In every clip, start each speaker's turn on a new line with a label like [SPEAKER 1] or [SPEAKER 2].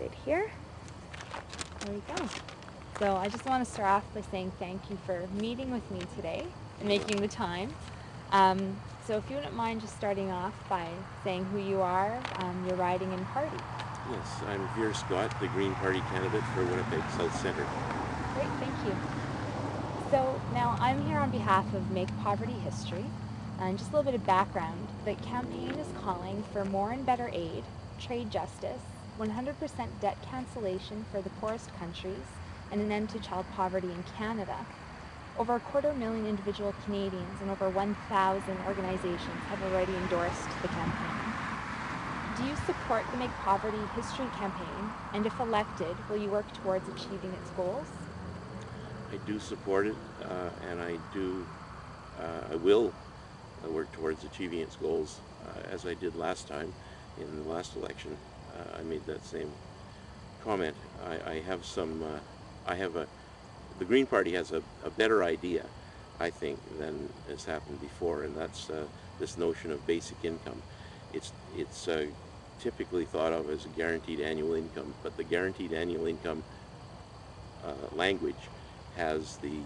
[SPEAKER 1] started here. There we go. So I just want to start off by saying thank you for meeting with me today and making the time. So if you wouldn't mind just starting off by saying who you are, your riding and party.
[SPEAKER 2] Yes, I'm Vere Scott, the Green Party candidate for Winnipeg South Centre.
[SPEAKER 1] Great, thank you. So now I'm here on behalf of Make Poverty History. And just a little bit of background, the campaign is calling for more and better aid, trade justice, 100% debt cancellation for the poorest countries, and an end to child poverty in Canada. Over 250,000 individual Canadians and over 1,000 organizations have already endorsed the campaign. Do you support the Make Poverty History campaign? And if elected, will you work towards achieving its goals?
[SPEAKER 2] I do support it, and I will work towards achieving its goals, as I did last time in the last election. I made that same comment. The Green Party has a better idea, I think, than has happened before, and that's this notion of basic income. It's typically thought of as a guaranteed annual income, but the guaranteed annual income language has the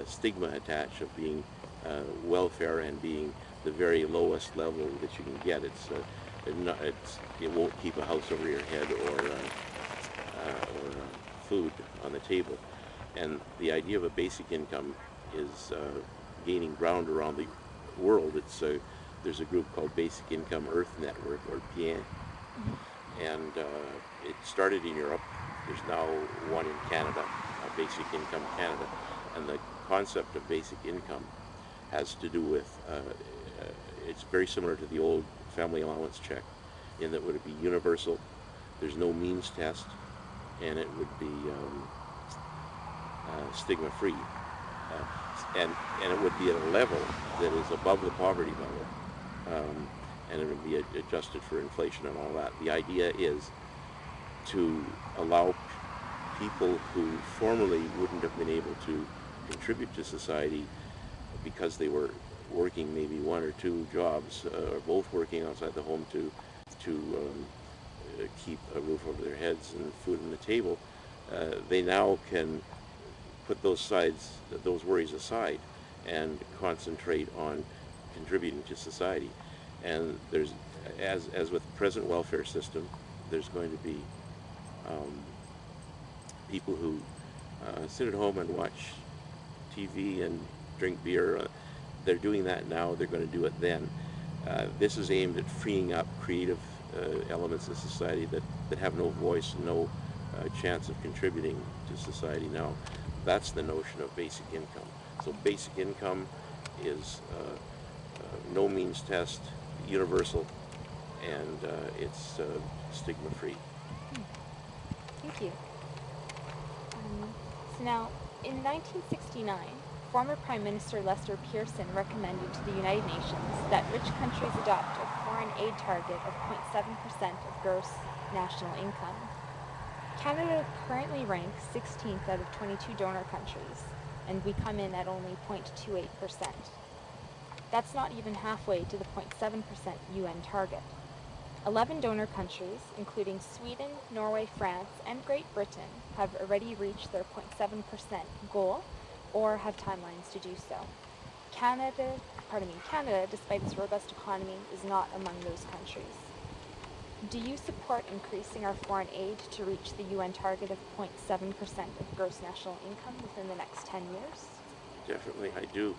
[SPEAKER 2] stigma attached of being welfare and being the very lowest level that you can get. It won't keep a house over your head or food on the table. And the idea of a basic income is gaining ground around the world. There's a group called Basic Income Earth Network, or PIN, and it started in Europe. There's now one in Canada, Basic Income Canada, and the concept of basic income has to do with, it's very similar to the old family allowance check, in that it would be universal, there's no means test, and it would be stigma-free, and it would be at a level that is above the poverty level, and it would be adjusted for inflation and all that. The idea is to allow people who formerly wouldn't have been able to contribute to society because they were working maybe one or two jobs, or both working outside the home to keep a roof over their heads and food on the table, they now can put those worries aside and concentrate on contributing to society. And there's, as with the present welfare system, there's going to be people who sit at home and watch TV and drink beer. They're doing that now, they're going to do it then. This is aimed at freeing up creative elements of society that have no voice and no chance of contributing to society now. That's the notion of basic income. So basic income is no means test, universal, and it's stigma-free.
[SPEAKER 1] Thank you. So now, in 1969, former Prime Minister Lester Pearson recommended to the United Nations that rich countries adopt a foreign aid target of 0.7% of gross national income. Canada currently ranks 16th out of 22 donor countries, and we come in at only 0.28%. That's not even halfway to the 0.7% UN target. 11 donor countries, including Sweden, Norway, France, and Great Britain, have already reached their 0.7% goal or have timelines to do so. Canada, despite its robust economy, is not among those countries. Do you support increasing our foreign aid to reach the UN target of 0.7% of gross national income within the next 10 years?
[SPEAKER 2] Definitely, I do.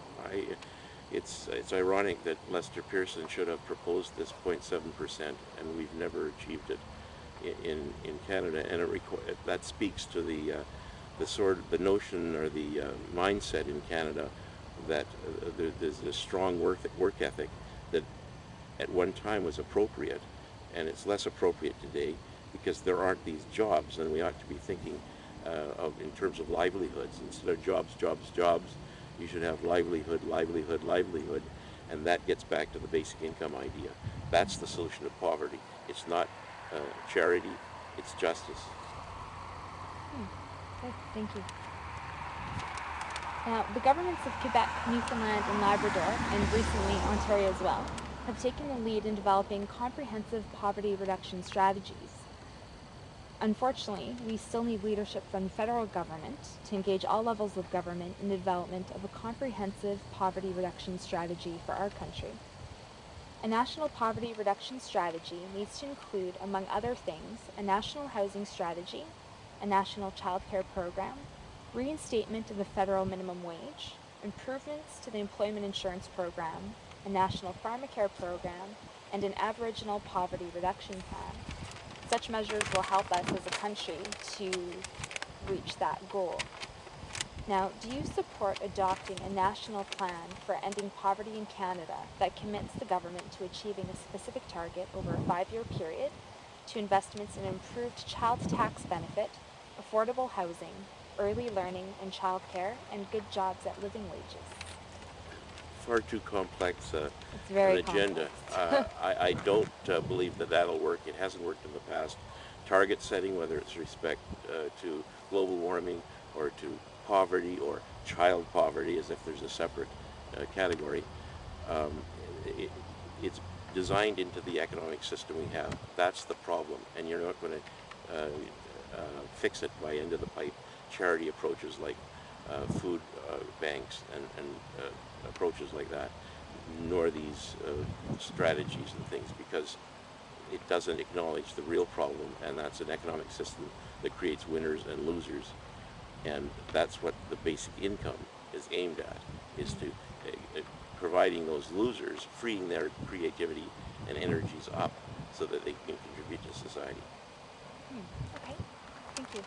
[SPEAKER 2] It's ironic that Lester Pearson should have proposed this 0.7%, and we've never achieved it in Canada. And that speaks to the notion or the mindset in Canada that there's this strong work ethic that at one time was appropriate, and it's less appropriate today because there aren't these jobs, and we ought to be thinking of in terms of livelihoods. Instead of jobs, you should have livelihood, and that gets back to the basic income idea. That's the solution to poverty. It's not charity, it's justice.
[SPEAKER 1] Okay, thank you. Now, the governments of Quebec, Newfoundland, and Labrador, and recently Ontario as well, have taken the lead in developing comprehensive poverty reduction strategies. Unfortunately, we still need leadership from the federal government to engage all levels of government in the development of a comprehensive poverty reduction strategy for our country. A national poverty reduction strategy needs to include, among other things, a national housing strategy, a national child care program, reinstatement of the federal minimum wage, improvements to the employment insurance program, a national pharmacare program, and an Aboriginal poverty reduction plan. Such measures will help us as a country to reach that goal. Now, do you support adopting a national plan for ending poverty in Canada that commits the government to achieving a specific target over a 5-year period, to investments in improved child tax benefit, affordable housing, early learning and childcare, and good jobs at living wages?
[SPEAKER 2] Far too complex
[SPEAKER 1] It's
[SPEAKER 2] an
[SPEAKER 1] very
[SPEAKER 2] agenda.
[SPEAKER 1] complex.
[SPEAKER 2] I don't believe that that'll work. It hasn't worked in the past. Target setting, whether it's respect to global warming or to poverty or child poverty, as if there's a separate category, um, it, it's designed into the economic system we have. That's the problem, and you're not going to fix it by end of the pipe charity approaches like food banks and approaches like that, nor these strategies and things, because it doesn't acknowledge the real problem, and that's an economic system that creates winners and losers, and that's what the basic income is aimed at, is to providing those losers, freeing their creativity and energies up so that they can contribute to society.
[SPEAKER 1] Okay, thank you.